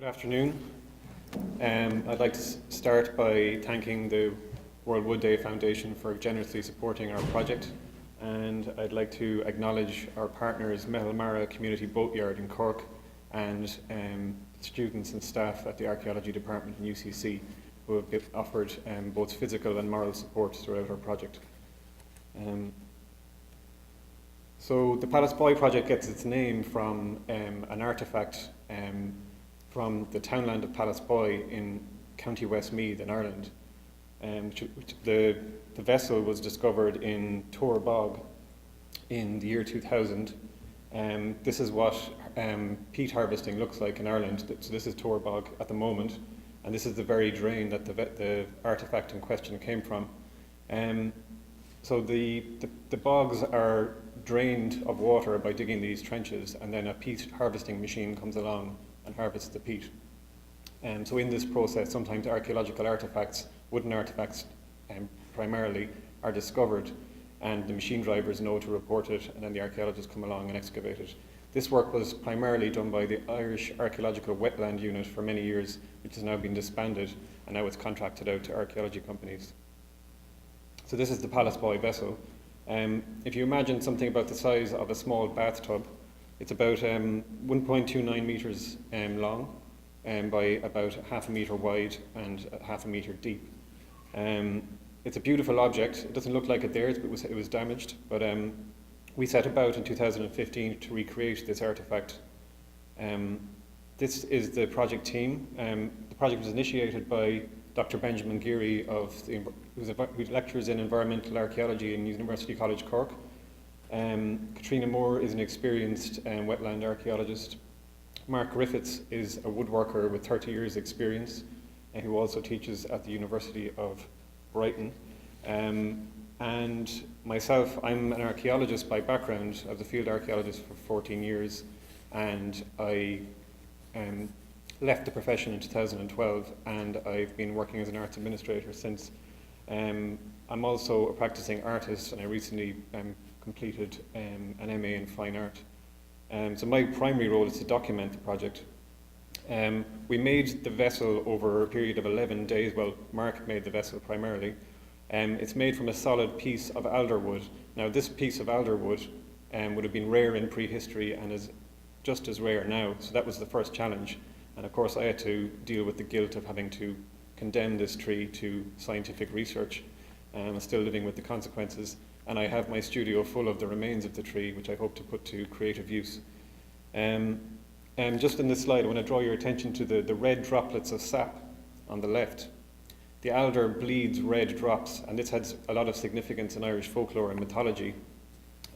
Good afternoon. I'd like to start by thanking the World Wood Day Foundation for generously supporting our project, and I'd like to acknowledge our partners, Metalmara Community Boatyard in Cork, and students and staff at the Archaeology Department in UCC, who have offered both physical and moral support throughout our project. So the Pallasboy project gets its name from an artefact from the townland of Pallasboy in County Westmeath in Ireland. The vessel was discovered in Tor Bog in the year 2000. This is what peat harvesting looks like in Ireland. So this is Tor Bog at the moment, and this is the very drain that the artefact in question came from. So the bogs are drained of water by digging these trenches, and then a peat harvesting machine comes along and harvests the peat. So in this process, sometimes archaeological artefacts, wooden artefacts primarily, are discovered, and the machine drivers know to report it, and then the archaeologists come along and excavate it. This work was primarily done by the Irish Archaeological Wetland Unit for many years, which has now been disbanded, and now it's contracted out to archaeology companies. So this is the Pallasboy vessel. If you imagine something about the size of a small bathtub, it's about 1.29 meters long by about half a meter wide and half a meter deep. It's a beautiful object. It doesn't look like it there, it was damaged, but we set about in 2015 to recreate this artefact. This is the project team. The project was initiated by Dr. Benjamin Geary, who lectures in environmental archaeology in University College Cork. Katrina Moore is an experienced wetland archaeologist. Mark Griffiths is a woodworker with 30 years experience, who also teaches at the University of Brighton. And myself, I'm an archaeologist by background. I was a field archaeologist for 14 years, and I left the profession in 2012, and I've been working as an arts administrator since. I'm also a practicing artist, and I recently completed an MA in fine art. So my primary role is to document the project. We made the vessel over a period of 11 days. Well, Mark made the vessel primarily. It's made from a solid piece of alder wood. Now, this piece of alder wood would have been rare in prehistory and is just as rare now. So that was the first challenge. And of course, I had to deal with the guilt of having to condemn this tree to scientific research. I'm still living with the consequences. And I have my studio full of the remains of the tree, which I hope to put to creative use. Just in this slide, I want to draw your attention to the red droplets of sap on the left. The alder bleeds red drops, and this has a lot of significance in Irish folklore and mythology.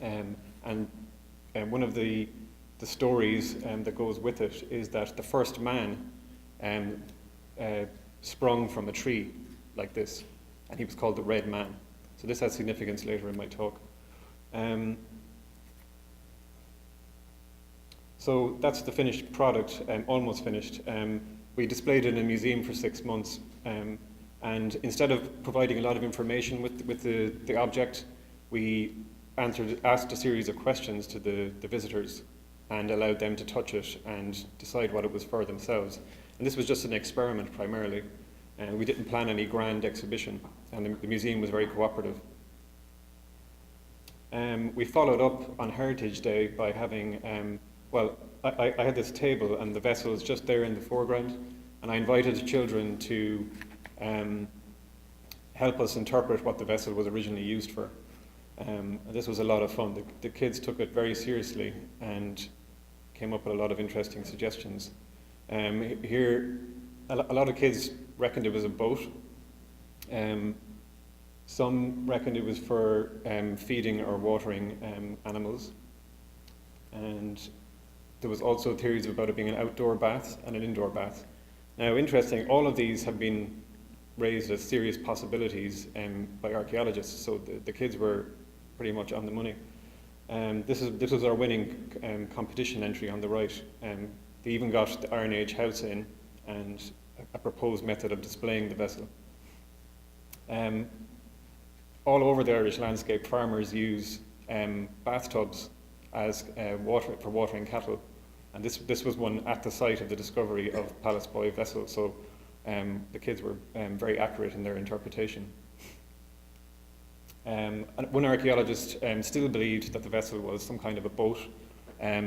And one of the stories that goes with it is that the first man sprung from a tree like this, and he was called the Red Man. So this has significance later in my talk. So that's the finished product, almost finished. We displayed it in a museum for 6 months, and instead of providing a lot of information with the object, we asked a series of questions to the visitors and allowed them to touch it and decide what it was for themselves. And this was just an experiment primarily. We didn't plan any grand exhibition, and the museum was very cooperative. We followed up on Heritage Day by having, I had this table, and the vessel is just there in the foreground, and I invited children to help us interpret what the vessel was originally used for. And this was a lot of fun. The kids took it very seriously and came up with a lot of interesting suggestions. Here, a lot of kids reckoned it was a boat. Some reckoned it was for feeding or watering animals. And there was also theories about it being an outdoor bath and an indoor bath. Now, interesting, all of these have been raised as serious possibilities by archaeologists, so the kids were pretty much on the money. This was our winning competition entry on the right. They even got the Iron Age house in and a proposed method of displaying the vessel. All over the Irish landscape, farmers use bathtubs as for watering cattle. And this was one at the site of the discovery of Pallasboy vessel, so the kids were very accurate in their interpretation. And one archaeologist still believed that the vessel was some kind of a boat.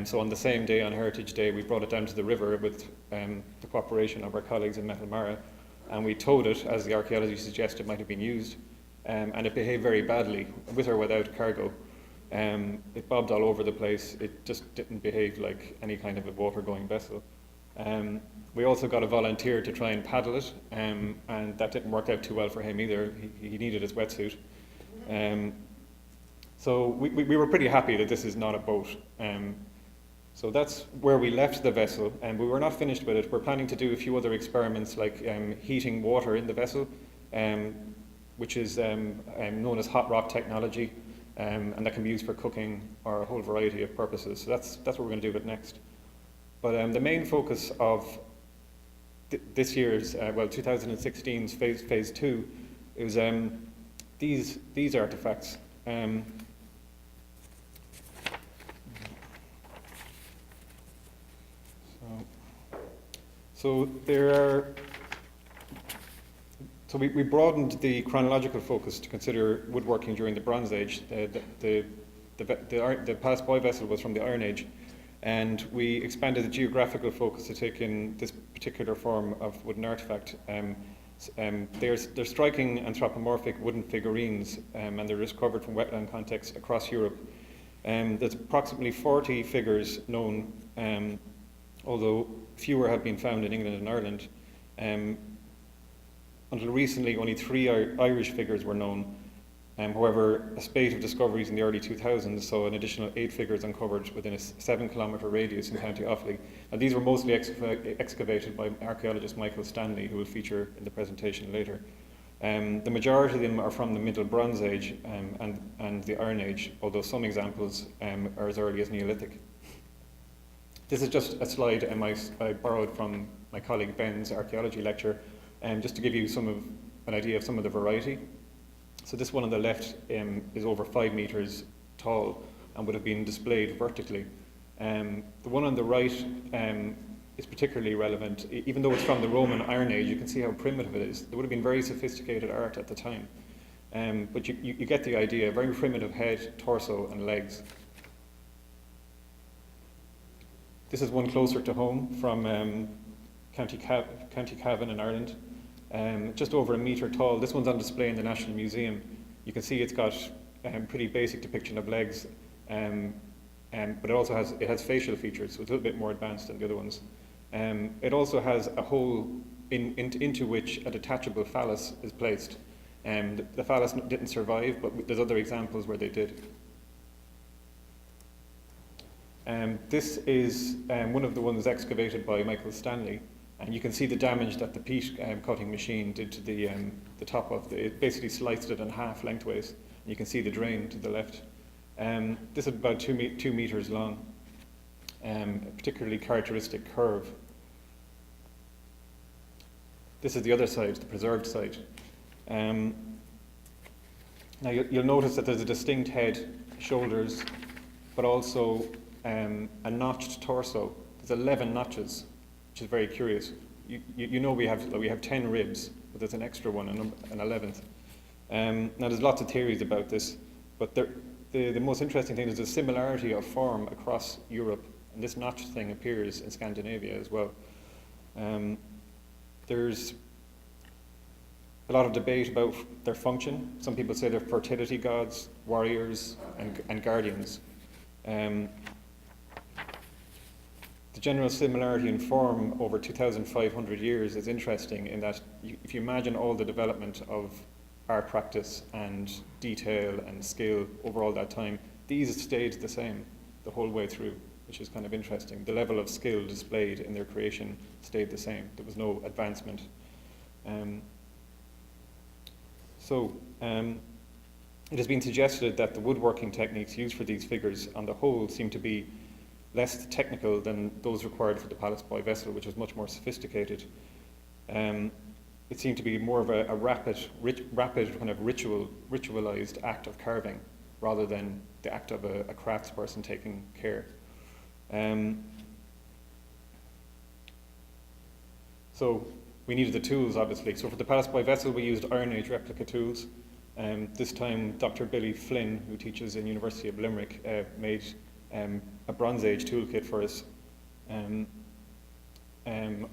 So on the same day, on Heritage Day, we brought it down to the river with the cooperation of our colleagues in Metalmara, and we towed it, as the archaeology suggested might have been used, and it behaved very badly, with or without cargo. It bobbed all over the place. It just didn't behave like any kind of a water-going vessel. We also got a volunteer to try and paddle it, and that didn't work out too well for him either. He needed his wetsuit. So we were pretty happy that this is not a boat. So that's where we left the vessel, and we were not finished with it. We're planning to do a few other experiments, like heating water in the vessel, which is known as hot rock technology, and that can be used for cooking or a whole variety of purposes. So that's what we're going to do with it next. But the main focus of this year's, 2016's phase 2, is these artifacts. So we broadened the chronological focus to consider woodworking during the Bronze Age. The Pallasboy vessel was from the Iron Age, and we expanded the geographical focus to take in this particular form of wooden artifact. They're striking anthropomorphic wooden figurines, and they're discovered from wetland contexts across Europe. There's approximately 40 figures known, although fewer have been found in England and Ireland. Until recently, only 3 Irish figures were known. However, a spate of discoveries in the early 2000s saw an additional 8 figures uncovered within a 7-kilometre radius in County Offaly. And these were mostly excavated by archaeologist Michael Stanley, who will feature in the presentation later. The majority of them are from the Middle Bronze Age and the Iron Age, although some examples are as early as Neolithic. This is just a slide I borrowed from my colleague Ben's archaeology lecture, just to give you an idea of some of the variety. So this one on the left is over 5 meters tall and would have been displayed vertically. The one on the right is particularly relevant. Even though it's from the Roman Iron Age, you can see how primitive it is. There would have been very sophisticated art at the time. But you get the idea, very primitive head, torso and legs. This is one closer to home from County Cavan in Ireland. Just over 1 metre tall. This one's on display in the National Museum. You can see it's got pretty basic depiction of legs, but it has facial features, so it's a little bit more advanced than the other ones. It also has a hole into which a detachable phallus is placed. The phallus didn't survive, but there's other examples where they did. This is one of the ones excavated by Michael Stanley, and you can see the damage that the peat cutting machine did to the top of it. Basically sliced it in half lengthways, and you can see the drain to the left. This is about 2 meters long, a particularly characteristic curve. This is the other side, the preserved side. Now you'll notice that there's a distinct head, shoulders, but also a notched torso. There's 11 notches, which is very curious. You know we have 10 ribs, but there's an extra one, an 11th. Now there's lots of theories about this, but the most interesting thing is the similarity of form across Europe, and this notched thing appears in Scandinavia as well. There's a lot of debate about their function. Some people say they're fertility gods, warriors, and guardians. The general similarity in form over 2,500 years is interesting in that if you imagine all the development of art practice and detail and skill over all that time, these stayed the same the whole way through, which is kind of interesting. The level of skill displayed in their creation stayed the same. There was no advancement. It has been suggested that the woodworking techniques used for these figures on the whole seem to be less technical than those required for the Pallasboy vessel, which was much more sophisticated. It seemed to be more of a rapid kind of ritualized act of carving, rather than the act of a craftsperson taking care. So we needed the tools, obviously. So for the Pallasboy vessel, we used Iron Age replica tools. This time, Dr. Billy Flynn, who teaches in University of Limerick, made a Bronze Age toolkit for us. I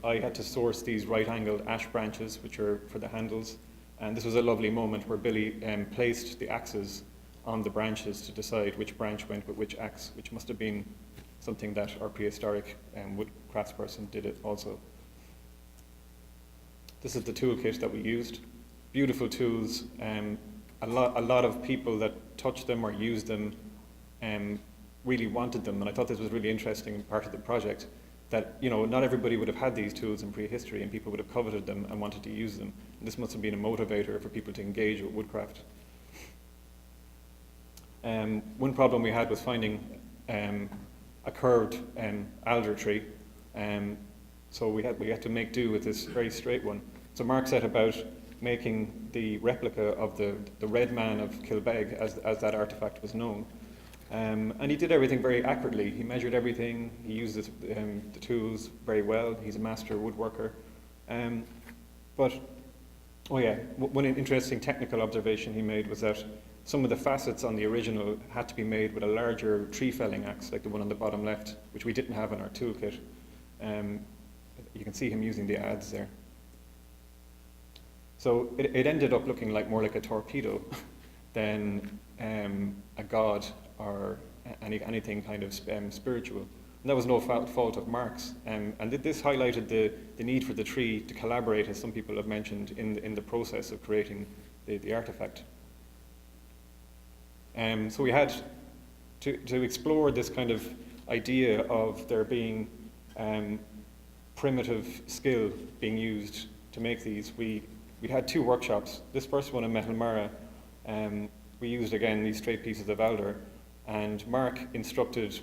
had to source these right-angled ash branches, which are for the handles. And this was a lovely moment where Billy placed the axes on the branches to decide which branch went with which axe, which must have been something that our prehistoric wood craftsperson did it also. This is the toolkit that we used. Beautiful tools. A lot of people that touched them or used them really wanted them, and I thought this was really interesting part of the project, that, you know, not everybody would have had these tools in prehistory, and people would have coveted them and wanted to use them. And this must have been a motivator for people to engage with woodcraft. One problem we had was finding a curved alder tree, so we had to make do with this very straight one. So Mark set about making the replica of the Red Man of Kilbeg, as that artifact was known. And he did everything very accurately. He measured everything, he used the tools very well. He's a master woodworker. One interesting technical observation he made was that some of the facets on the original had to be made with a larger tree felling axe, like the one on the bottom left, which we didn't have in our toolkit. You can see him using the adze there. So it ended up looking more like a torpedo than a god or anything kind of spiritual. And that was no fault of Mark's. And this highlighted the need for the tree to collaborate, as some people have mentioned, in the process of creating the artifact. So we had to explore this kind of idea of there being primitive skill being used to make these. We had 2 workshops. This first one in Metalmara, we used again these straight pieces of alder, and Mark instructed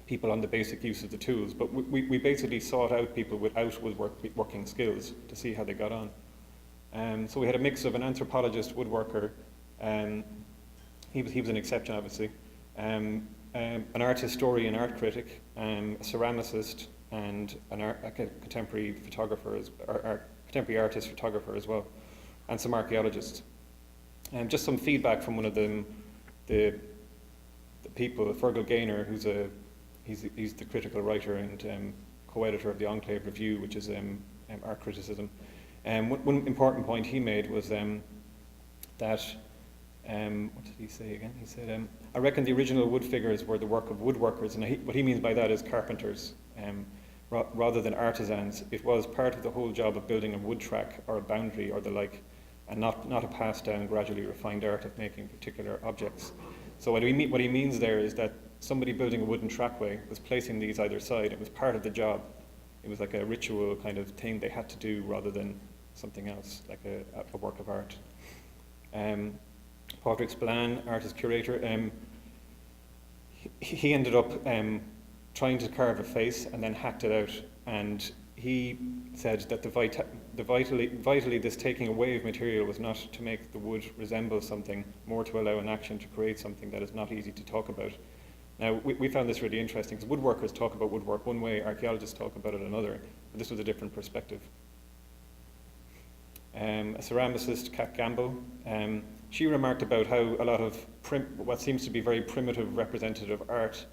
people on the basic use of the tools, but we basically sought out people without woodworking skills to see how they got on. So we had a mix of an anthropologist, woodworker, he was an exception obviously, an art historian, art critic, a ceramicist, and a contemporary photographer, contemporary artist photographer as well, and some archaeologists. Just some feedback from one of them, the people, Fergal Gaynor, he's the critical writer and co-editor of the Enclave Review, which is art criticism. One important point he made was that, what did he say again? He said, I reckon the original wood figures were the work of woodworkers, and what he means by that is carpenters. Rather than artisans. It was part of the whole job of building a wood track or a boundary or the like, and not a passed down, gradually refined art of making particular objects. So what he means there is that somebody building a wooden trackway was placing these either side. It was part of the job. It was like a ritual kind of thing they had to do rather than something else, like a work of art. Patrick Spillane, artist curator, he ended up trying to carve a face and then hacked it out, and he said that vitally this taking away of material was not to make the wood resemble something, more to allow an action to create something that is not easy to talk about. Now we found this really interesting because woodworkers talk about woodwork one way, archaeologists talk about it another, but this was a different perspective. A ceramicist, Kat Gamble, she remarked about how a lot of what seems to be very primitive representative art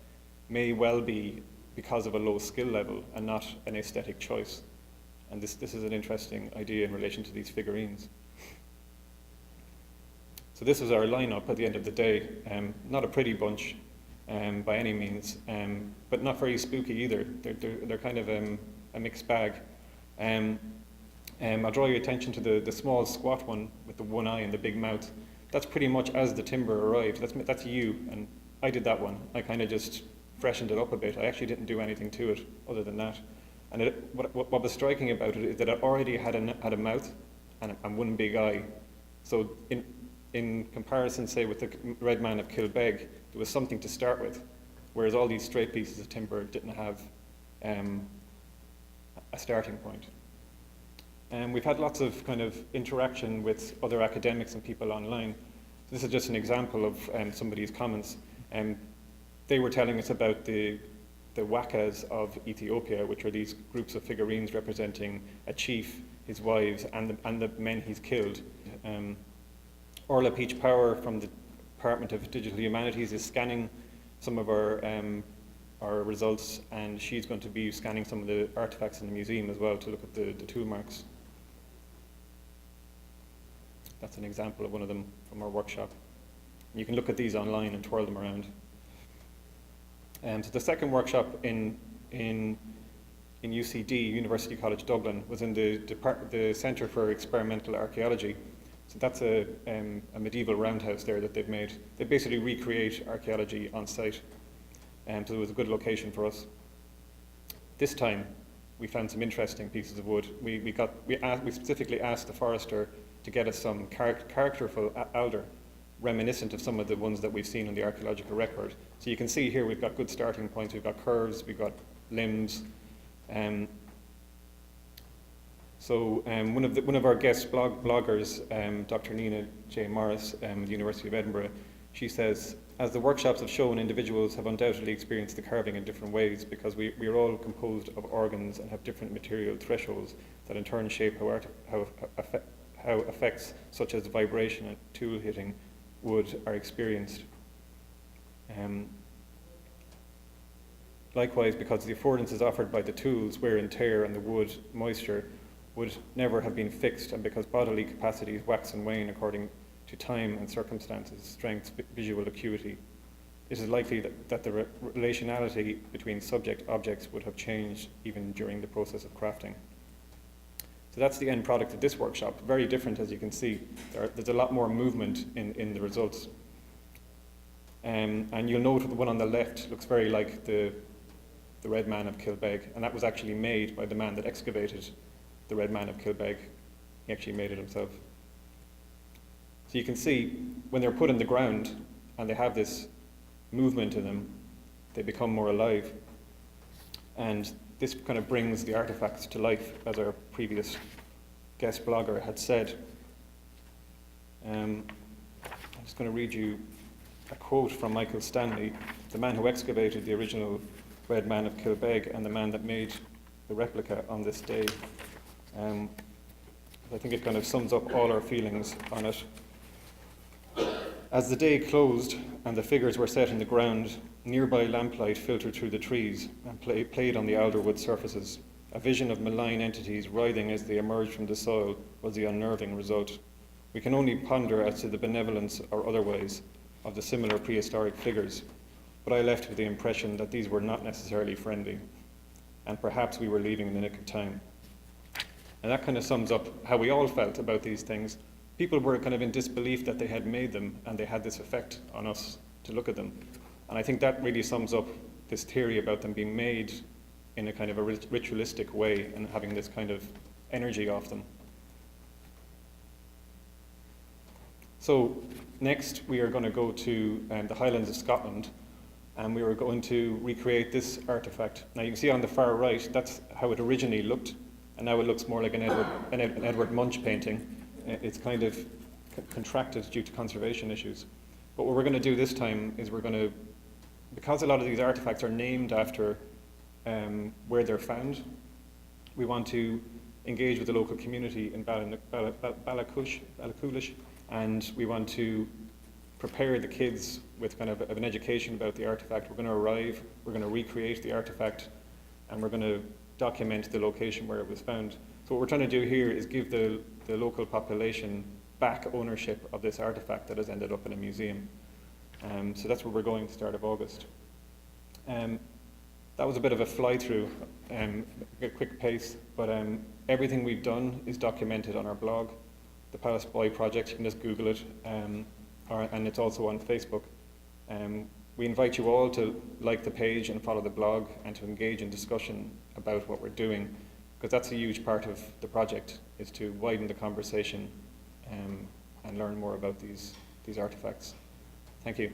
may well be because of a low skill level and not an aesthetic choice. And this is an interesting idea in relation to these figurines. So this was our lineup at the end of the day. Not a pretty bunch by any means, but not very spooky either. They're kind of a mixed bag. I'll draw your attention to the small squat one with the one eye and the big mouth. That's pretty much as the timber arrived. That's you, and I did that one. I kind of just freshened it up a bit. I actually didn't do anything to it other than that. And what was striking about it is that it already had a mouth and one big eye. So in comparison, say, with the Red Man of Kilbeg, there was something to start with, whereas all these straight pieces of timber didn't have a starting point. We've had lots of kind of interaction with other academics and people online. This is just an example of somebody's comments. They were telling us about the the wakas of Ethiopia, which are these groups of figurines representing a chief, his wives, and the men he's killed. Orla Peach Power from the Department of Digital Humanities is scanning some of our results, and she's going to be scanning some of the artifacts in the museum as well to look at the tool marks. That's an example of one of them from our workshop. You can look at these online and twirl them around. So the second workshop in UCD, University College Dublin, was in the Centre for Experimental Archaeology. So that's a medieval roundhouse there that they've made. They basically recreate archaeology on site. So it was a good location for us. This time, we found some interesting pieces of wood. We specifically asked the forester to get us some characterful alder, reminiscent of some of the ones that we've seen in the archaeological record. So you can see here we've got good starting points. We've got curves, we've got limbs. One of our guest bloggers, Dr. Nina J. Morris at the University of Edinburgh, she says, as the workshops have shown, individuals have undoubtedly experienced the carving in different ways because we are all composed of organs and have different material thresholds that in turn shape how effects such as vibration and tool hitting wood are experienced. Likewise, because the affordances offered by the tools, wear and tear, and the wood moisture would never have been fixed, and because bodily capacities wax and wane according to time and circumstances, strength, visual acuity, it is likely that the relationality between subject-objects would have changed even during the process of crafting. So that's the end product of this workshop. Very different, as you can see. There's a lot more movement in the results. And you'll note the one on the left looks very like the Red Man of Kilbeg, and that was actually made by the man that excavated the Red Man of Kilbeg. He actually made it himself. So you can see when they're put in the ground and they have this movement in them, they become more alive. And this kind of brings the artifacts to life, as our previous guest blogger had said. I'm just going to read you a quote from Michael Stanley, the man who excavated the original Red Man of Kilbeg and the man that made the replica on this day. I think it kind of sums up all our feelings on it. As the day closed and the figures were set in the ground, nearby lamplight filtered through the trees and played on the alderwood surfaces. A vision of malign entities writhing as they emerged from the soil was the unnerving result. We can only ponder as to the benevolence or otherwise of the similar prehistoric figures, but I left with the impression that these were not necessarily friendly, and perhaps we were leaving in the nick of time. And that kind of sums up how we all felt about these things. People were kind of in disbelief that they had made them and they had this effect on us to look at them. And I think that really sums up this theory about them being made in a kind of a ritualistic way and having this kind of energy off them. So next we are going to go to the Highlands of Scotland, and we are going to recreate this artifact. Now you can see on the far right, that's how it originally looked, and now it looks more like an Edward Munch painting. It's kind of contracted due to conservation issues. But what we're going to do this time is we're going to, because a lot of these artifacts are named after where they're found, we want to engage with the local community in Ballachulish, and we want to prepare the kids with kind of an education about the artifact. We're going to arrive, we're going to recreate the artifact, and we're going to document the location where it was found. So what we're trying to do here is give the local population back ownership of this artifact that has ended up in a museum. So that's where we're going at the start of August. That was a bit of a fly-through, a quick pace, but everything we've done is documented on our blog, the Pallasboy project. You can just Google it, and it's also on Facebook. We invite you all to like the page and follow the blog and to engage in discussion about what we're doing, because that's a huge part of the project, is to widen the conversation and learn more about these artifacts. Thank you.